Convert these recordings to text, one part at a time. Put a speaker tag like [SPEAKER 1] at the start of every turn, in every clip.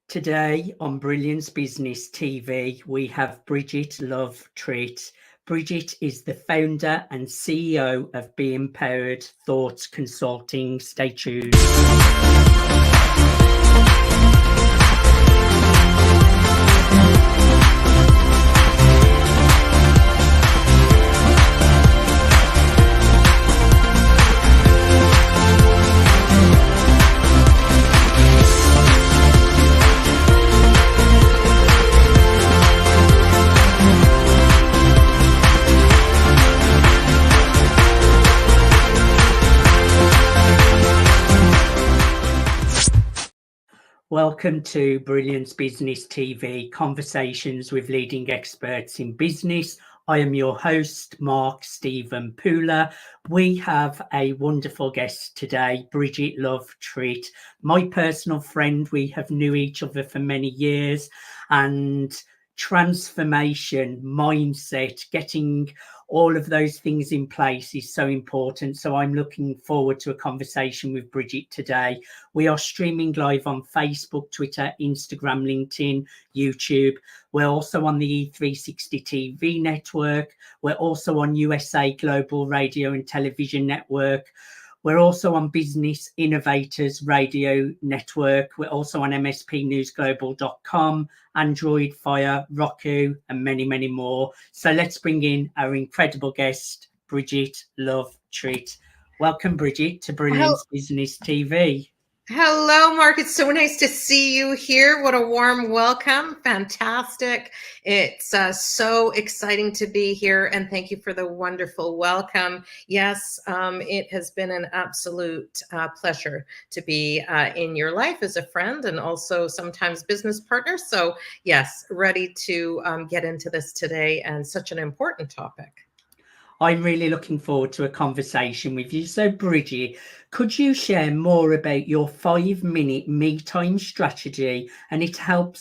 [SPEAKER 1] Today on Brilliance Business TV, we have Brigitte Love Tritt. Brigitte is the founder and CEO of BEmpowered Thoughts Consulting. Stay tuned. Welcome to Brilliance Business TV, conversations with leading experts in business. I am your host, Mark Stephen Pooler. We have a wonderful guest today, Brigitte Love Tritt, my personal friend. We have knew each other for many years, and transformation, mindset, getting all of those things in place is so important. So I'm looking forward to a conversation with Brigitte today. We are streaming live on Facebook, Twitter, Instagram, LinkedIn, YouTube. We're also on the E360 TV network. We're also on USA Global Radio and Television Network. We're also on Business Innovators Radio Network. We're also on mspnewsglobal.com, Android, Fire, Roku, and many, many more. So let's bring in our incredible guest, Brigitte Love Tritt. Welcome, Brigitte, to Brilliance Business TV.
[SPEAKER 2] Hello, Mark. It's so nice to see you here. What a warm welcome. Fantastic. It's so exciting to be here, and thank you for the wonderful welcome. Yes, it has been an absolute pleasure to be in your life as a friend and also sometimes business partner. So yes, ready to get into this today, and such an important topic.
[SPEAKER 1] I'm really looking forward to a conversation with you. So, Brigitte, could you share more about your 5-minute me time strategy and how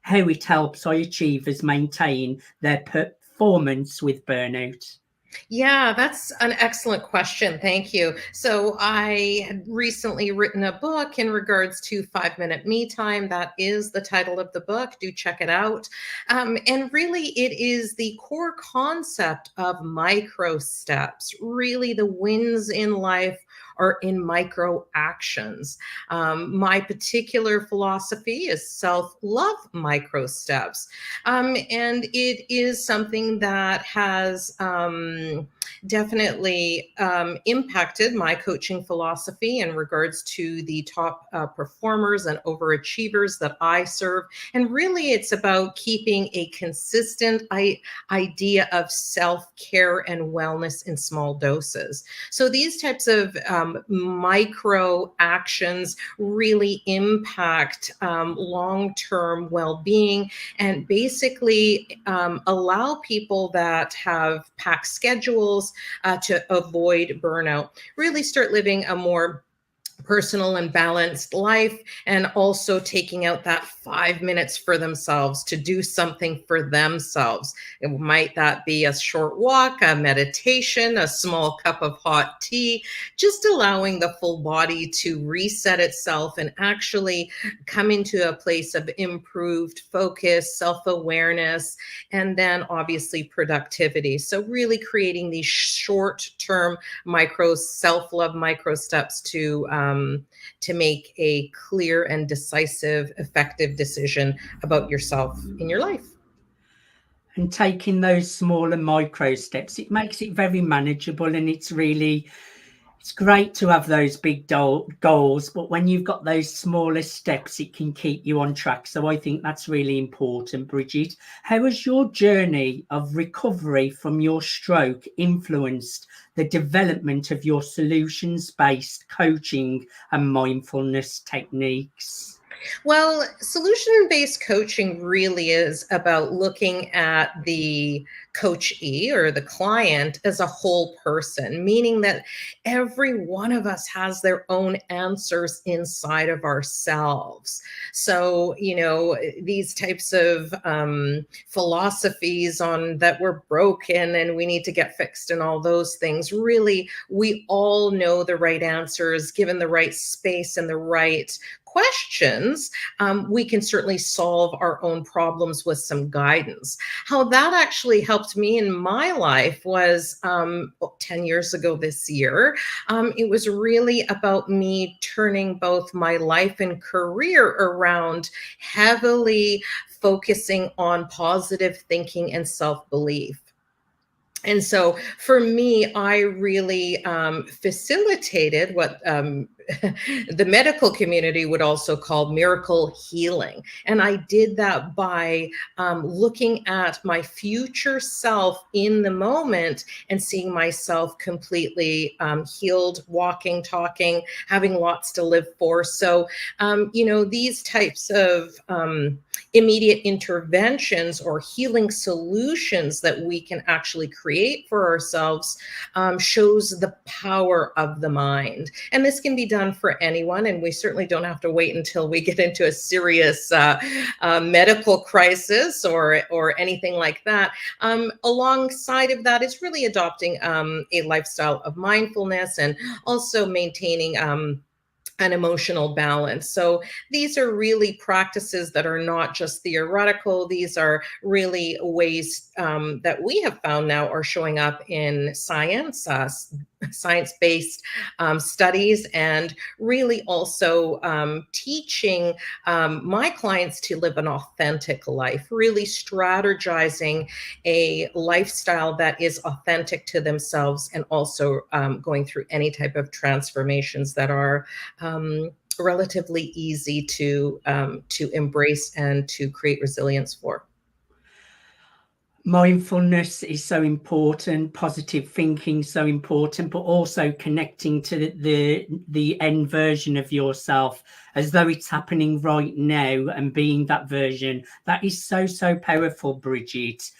[SPEAKER 1] it helps our achievers maintain their performance with burnout?
[SPEAKER 2] Yeah, that's an excellent question. Thank you. So I had recently written a book in regards to 5-minute me time. That is the title of the book. Do check it out. And really, it is the core concept of micro steps. Really, the wins in life are in micro actions. My particular philosophy is self-love micro steps. And it is something that has definitely impacted my coaching philosophy in regards to the top performers and overachievers that I serve. And really, it's about keeping a consistent idea of self-care and wellness in small doses. So these types of micro actions really impact long-term well-being, and basically allow people that have packed schedules to avoid burnout, really start living a more personal and balanced life, and also taking out that 5 minutes for themselves to do something for themselves. It might that be a short walk, a meditation, a small cup of hot tea, just allowing the full body to reset itself and actually come into a place of improved focus, self-awareness, and then obviously productivity. So really creating these short-term self-love micro steps to make a clear and decisive, effective decision about yourself in your life.
[SPEAKER 1] And taking those smaller micro steps, it makes it very manageable, and it's great to have those big goals, but when you've got those smaller steps, it can keep you on track. So I think that's really important. Brigitte, how has your journey of recovery from your stroke influenced the development of your solutions-based coaching and mindfulness techniques?
[SPEAKER 2] Well, solution-based coaching really is about looking at the coachee or the client as a whole person, meaning that every one of us has their own answers inside of ourselves. So, these types of philosophies on that we're broken and we need to get fixed and all those things, really, we all know the right answers given the right space and the right questions. We can certainly solve our own problems with some guidance. How that actually helped me in my life was 10 years ago this year. It was really about me turning both my life and career around, heavily focusing on positive thinking and self-belief. And so for me, I really facilitated what the medical community would also call miracle healing. And I did that by looking at my future self in the moment and seeing myself completely healed, walking, talking, having lots to live for. So, these types of immediate interventions or healing solutions that we can actually create for ourselves shows the power of the mind. And this can be done for anyone, and we certainly don't have to wait until we get into a serious medical crisis or anything like that. Alongside of that, it's really adopting a lifestyle of mindfulness and also maintaining an emotional balance. So these are really practices that are not just theoretical. These are really ways that we have found now are showing up in science, science-based studies, and really also teaching my clients to live an authentic life, really strategizing a lifestyle that is authentic to themselves, and also going through any type of transformations that are relatively easy to embrace and to create resilience for.
[SPEAKER 1] Mindfulness is so important, positive thinking so important, but also connecting to the end version of yourself as though it's happening right now and being that version. That is so powerful, Brigitte.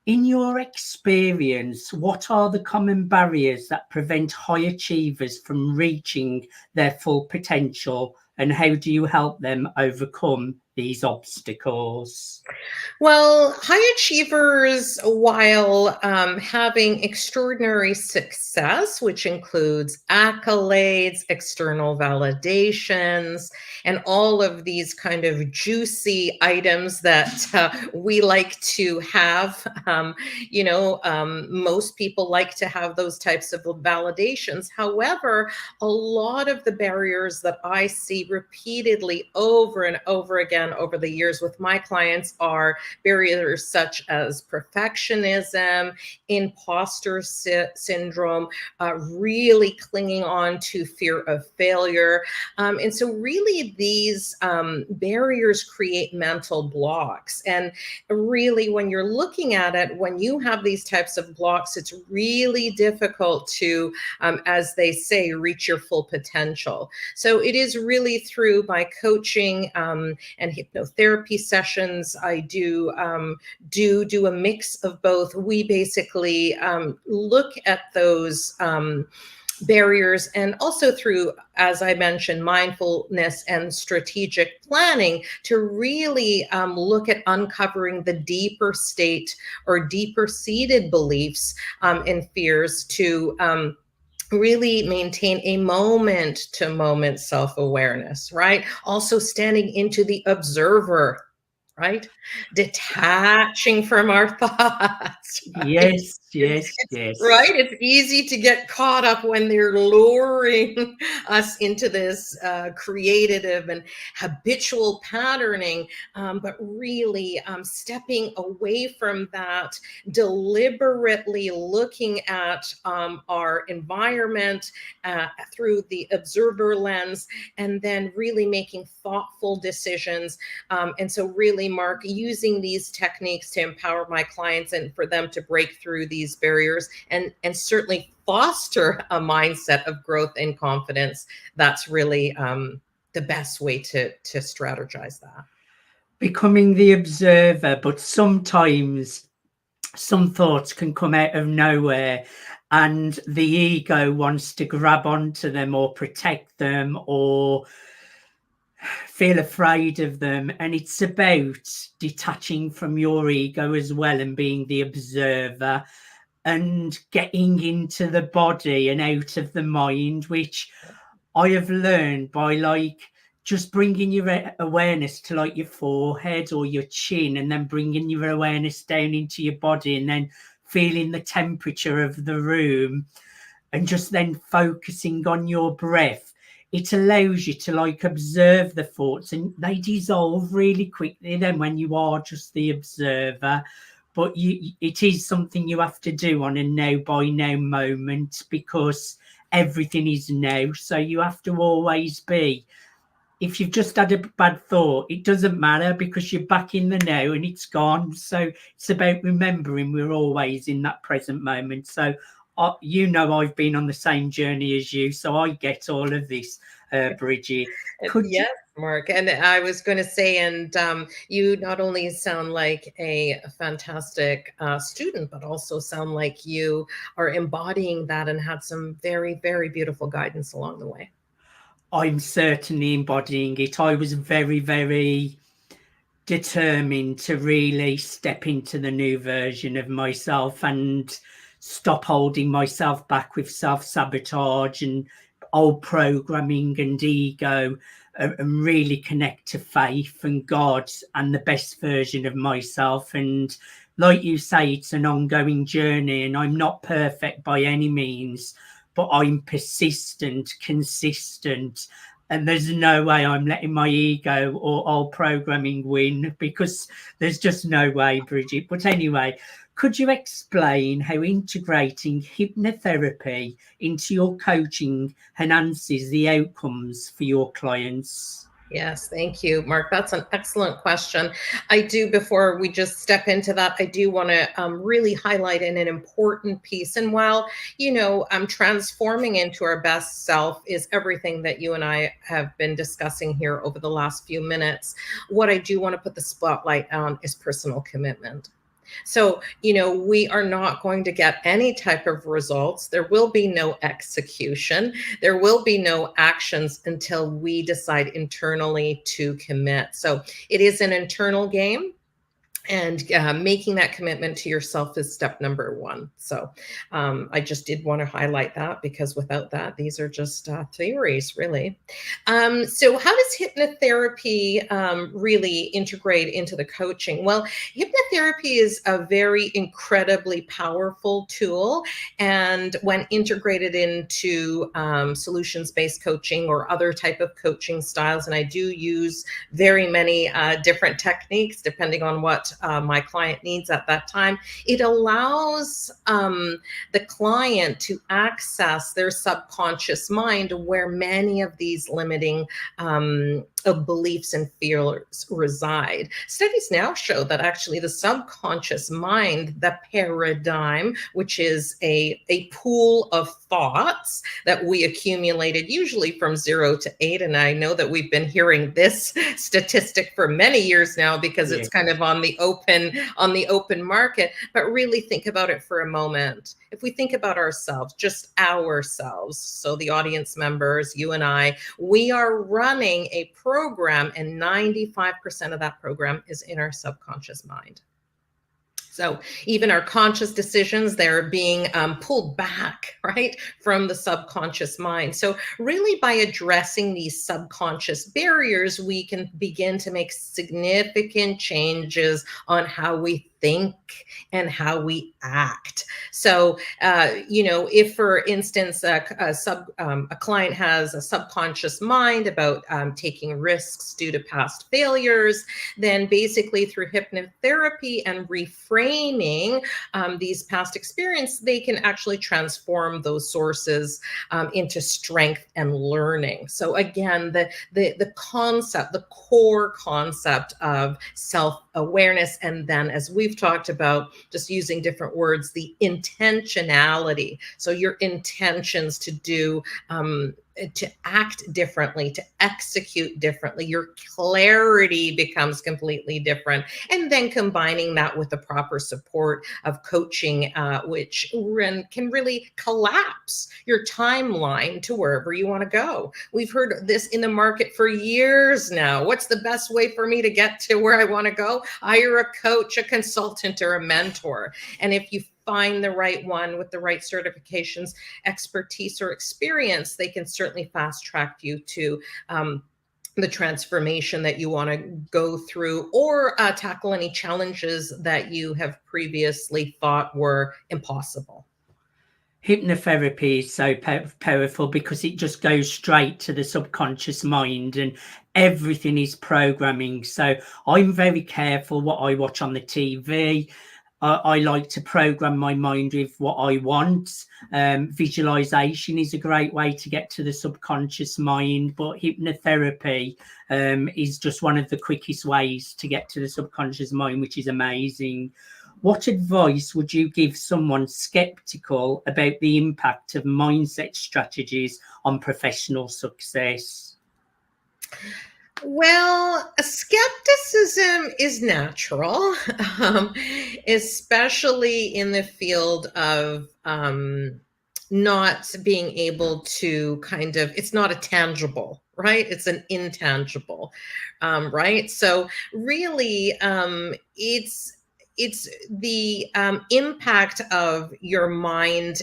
[SPEAKER 1] In your experience, what are the common barriers that prevent high achievers from reaching their full potential, and how do you help them overcome these obstacles?
[SPEAKER 2] Well, high achievers, while having extraordinary success, which includes accolades, external validations, and all of these kind of juicy items that we like to have, most people like to have those types of validations. However, a lot of the barriers that I see repeatedly over and over again over the years with my clients are barriers such as perfectionism, imposter syndrome, really clinging on to fear of failure. And so really these barriers create mental blocks. And really when you're looking at it, when you have these types of blocks, it's really difficult to, as they say, reach your full potential. So it is really through my coaching and hypnotherapy sessions. I do a mix of both. We basically look at those barriers, and also through, as I mentioned, mindfulness and strategic planning to really look at uncovering the deeper state or deeper seated beliefs and fears to really maintain a moment-to-moment self-awareness, right? Also standing into the observer, right? Detaching from our thoughts, right?
[SPEAKER 1] Yes.
[SPEAKER 2] Right? It's easy to get caught up when they're luring us into this creative and habitual patterning, but really stepping away from that, deliberately looking at our environment through the observer lens, and then really making thoughtful decisions. And so really, Mark, using these techniques to empower my clients and for them to break through these barriers and certainly foster a mindset of growth and confidence. That's really the best way to strategize that.
[SPEAKER 1] Becoming the observer, but sometimes some thoughts can come out of nowhere, and the ego wants to grab onto them or protect them or feel afraid of them. And it's about detaching from your ego as well and being the observer and getting into the body and out of the mind, which I have learned by like just bringing your awareness to like your forehead or your chin, and then bringing your awareness down into your body, and then feeling the temperature of the room, and just then focusing on your breath. It allows you to like observe the thoughts, and they dissolve really quickly then when you are just the observer. But it is something you have to do on a now by now moment, because everything is now. So you have to always be, if you've just had a bad thought, it doesn't matter, because you're back in the now and it's gone. So it's about remembering we're always in that present moment. So I've been on the same journey as you, so I get all of this, Bridget.
[SPEAKER 2] Yes, Mark. And I was going to say, and you not only sound like a fantastic student, but also sound like you are embodying that and had some very, very beautiful guidance along the way.
[SPEAKER 1] I'm certainly embodying it. I was very, very determined to really step into the new version of myself and stop holding myself back with self-sabotage and old programming and ego, and really connect to faith and God and the best version of myself. And like you say, it's an ongoing journey, and I'm not perfect by any means, but I'm persistent, consistent, and there's no way I'm letting my ego or old programming win, because there's just no way, Bridget. But anyway, could you explain how integrating hypnotherapy into your coaching enhances the outcomes for your clients?
[SPEAKER 2] Yes, thank you, Mark. That's an excellent question. I do, before we just step into that, I do want to really highlight an important piece. And while, transforming into our best self is everything that you and I have been discussing here over the last few minutes, what I do want to put the spotlight on is personal commitment. So, we are not going to get any type of results. There will be no execution. There will be no actions until we decide internally to commit. So it is an internal game. And making that commitment to yourself is step number one. So I just did want to highlight that, because without that, these are just theories, really. So how does hypnotherapy really integrate into the coaching? Well, hypnotherapy is a very incredibly powerful tool. And when integrated into solutions-based coaching or other type of coaching styles, and I do use very many different techniques depending on what my client needs at that time, it allows the client to access their subconscious mind, where many of these limiting beliefs and fears reside. Studies now show that actually the subconscious mind, the paradigm, which is a pool of thoughts that we accumulated usually from 0 to 8. And I know that we've been hearing this statistic for many years now, because it's kind of on the open market. But really think about it for a moment. If we think about ourselves, just ourselves, so the audience members, you and I, we are running a program, and 95% of that program is in our subconscious mind. So even our conscious decisions, they're being pulled back, right, from the subconscious mind. So really, by addressing these subconscious barriers, we can begin to make significant changes on how we think and how we act. So, if, for instance, a client has a subconscious mind about taking risks due to past failures, then basically through hypnotherapy and reframing these past experiences, they can actually transform those sources into strength and learning. So again, the concept, the core concept of self-awareness, and then, as we've talked about, just using different words, the intentionality. So your intentions to do to act differently, to execute differently. Your clarity becomes completely different. And then combining that with the proper support of coaching, which can really collapse your timeline to wherever you want to go. We've heard this in the market for years now. What's the best way for me to get to where I want to go? Hire a coach, a consultant, or a mentor. And if you find the right one with the right certifications, expertise, or experience, they can certainly fast track you to the transformation that you want to go through, or tackle any challenges that you have previously thought were impossible.
[SPEAKER 1] Hypnotherapy is so powerful because it just goes straight to the subconscious mind, and everything is programming. So I'm very careful what I watch on the TV. I like to program my mind with what I want. Visualization is a great way to get to the subconscious mind, but hypnotherapy is just one of the quickest ways to get to the subconscious mind, which is amazing. What advice would you give someone skeptical about the impact of mindset strategies on professional success?
[SPEAKER 2] Well, skepticism is natural, especially in the field of not being able to it's not a tangible, right? It's an intangible, right? So really, it's the impact of your mind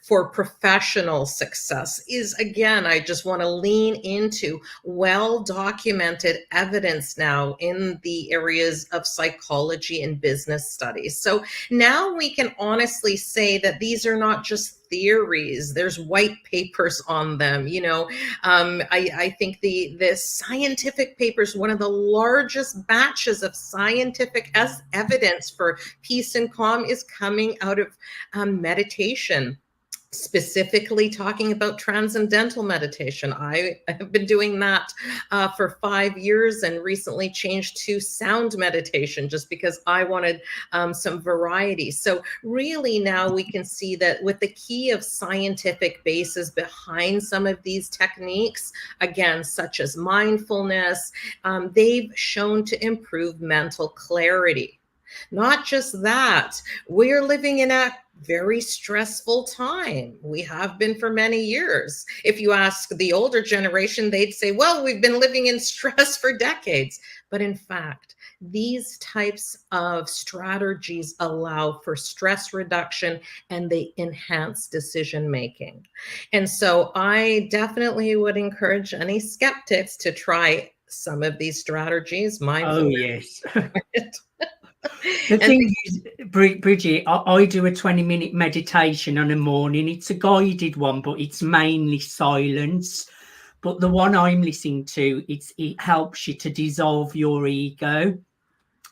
[SPEAKER 2] for professional success is, again, I just want to lean into well-documented evidence now in the areas of psychology and business studies. So now we can honestly say that these are not just theories. There's white papers on them. I think the scientific papers, one of the largest batches of scientific evidence for peace and calm, is coming out of meditation. Specifically talking about transcendental meditation. I have been doing that for 5 years and recently changed to sound meditation just because I wanted some variety. So really now we can see that with the key of scientific basis behind some of these techniques, again, such as mindfulness, they've shown to improve mental clarity. Not just that, we're living in a very stressful time. We have been for many years. If you ask the older generation, they'd say, well, we've been living in stress for decades. But in fact, these types of strategies allow for stress reduction and they enhance decision making. And so I definitely would encourage any skeptics to try some of these strategies. Mindfulness.
[SPEAKER 1] Oh, yes. The thing is, Bridget, I do a 20-minute meditation on a morning. It's a guided one, but it's mainly silence. But the one I'm listening to, it helps you to dissolve your ego.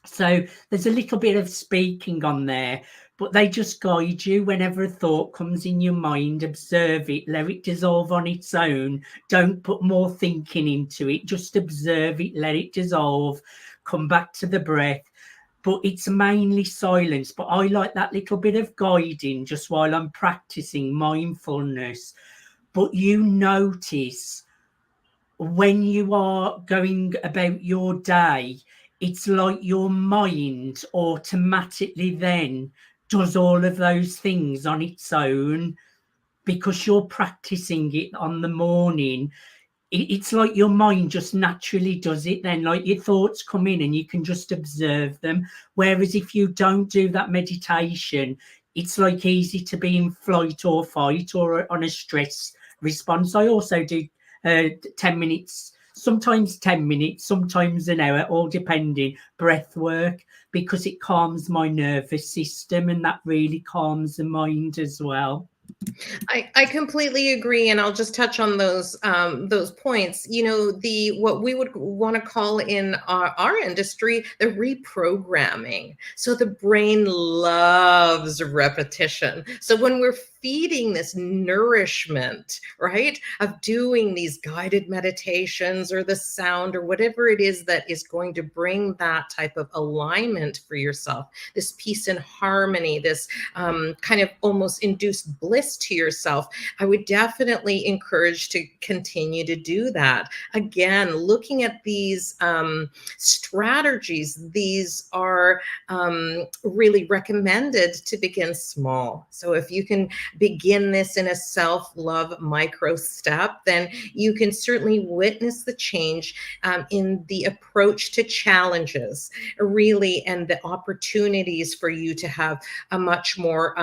[SPEAKER 1] So there's a little bit of speaking on there, but they just guide you. Whenever a thought comes in your mind, observe it, let it dissolve on its own. Don't put more thinking into it. Just observe it, let it dissolve, come back to the breath. But it's mainly silence. But I like that little bit of guiding just while I'm practicing mindfulness. But you notice when you are going about your day, it's like your mind automatically then does all of those things on its own because you're practicing it on the morning. It's like your mind just naturally does it then, like your thoughts come in and you can just observe them. Whereas if you don't do that meditation, it's like easy to be in flight or fight or on a stress response. I also do 10 minutes, sometimes 10 minutes, sometimes an hour, all depending, breath work, because it calms my nervous system and that really calms the mind as well.
[SPEAKER 2] I completely agree, and I'll just touch on those points. What we would want to call in our industry the reprogramming. So the brain loves repetition. So when we're feeding this nourishment, right, of doing these guided meditations or the sound or whatever it is that is going to bring that type of alignment for yourself, this peace and harmony, this kind of almost induced bliss most to yourself, I would definitely encourage to continue to do that. Again, looking at these strategies, these are really recommended to begin small. So if you can begin this in a self-love micro step, then you can certainly witness the change in the approach to challenges, really, and the opportunities for you to have a much more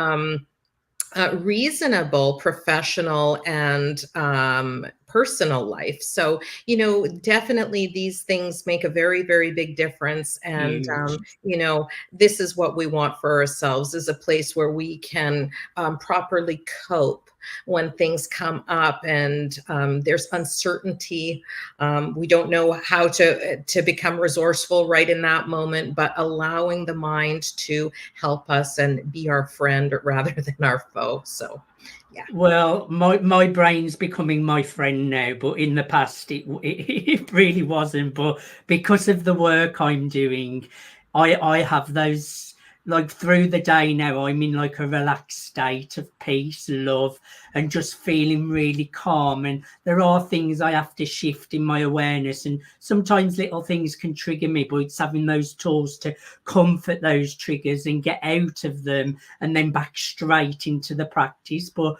[SPEAKER 2] reasonable professional and personal life. So, definitely these things make a very, very big difference. And,
[SPEAKER 1] Huge.
[SPEAKER 2] this is what we want for ourselves, is a place where we can properly cope when things come up and there's uncertainty. We don't know how to become resourceful right in that moment, but allowing the mind to help us and be our friend rather than our foe. So, yeah.
[SPEAKER 1] Well, my brain's becoming my friend now, but in the past it really wasn't. But because of the work I'm doing, I have those, like, through the day now. I'm in like a relaxed state of peace, love, and just feeling really calm. And there are things I have to shift in my awareness, and sometimes little things can trigger me, but it's having those tools to comfort those triggers and get out of them and then back straight into the practice. But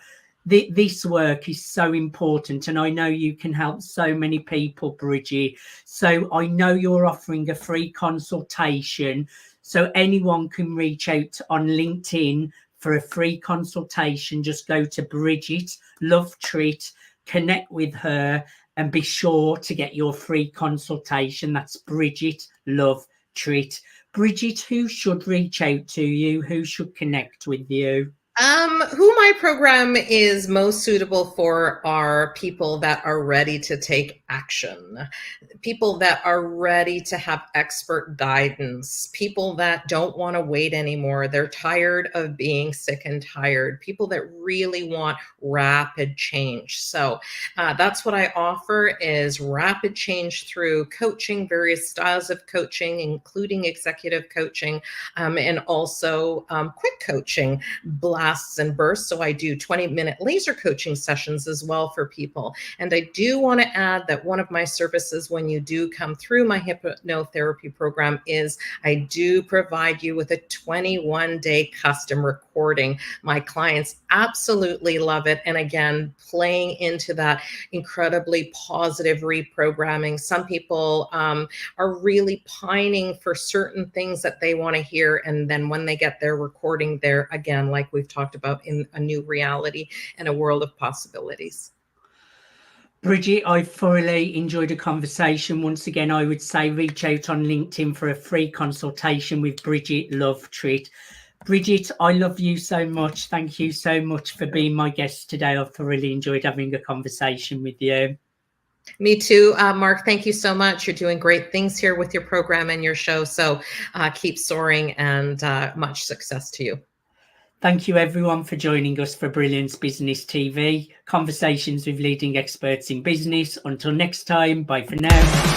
[SPEAKER 1] this work is so important, and I know you can help so many people, Bridget. So I know you're offering a free consultation, so anyone can reach out on LinkedIn for a free consultation. Just go to Brigitte Love Tritt, connect with her, and be sure to get your free consultation. That's Brigitte Love Tritt. Bridget, who should reach out to you? Who should connect with you?
[SPEAKER 2] Who my program is most suitable for are people that are ready to take action, people that are ready to have expert guidance, people that don't want to wait anymore. They're tired of being sick and tired, people that really want rapid change. So that's what I offer, is rapid change through coaching, various styles of coaching, including executive coaching, and also quick coaching, blasts and bursts. So I do 20-minute laser coaching sessions as well for people. And I do want to add that one of my services when you do come through my hypnotherapy program is I do provide you with a 21-day custom recording. My clients absolutely love it. And again, playing into that incredibly positive reprogramming. Some people are really pining for certain things that they want to hear. And then when they get their recording, they're, again, like we've talked about, in a new reality and a world of possibilities.
[SPEAKER 1] Bridget, I thoroughly enjoyed a conversation. Once again, I would say reach out on LinkedIn for a free consultation with Brigitte Love Tritt. Bridget, I love you so much. Thank you so much for being my guest today. I've thoroughly enjoyed having a conversation with you.
[SPEAKER 2] Me too, Mark. Thank you so much. You're doing great things here with your program and your show. So keep soaring, and much success to you.
[SPEAKER 1] Thank you, everyone, for joining us for Brilliance Business TV, conversations with leading experts in business. Until next time, bye for now.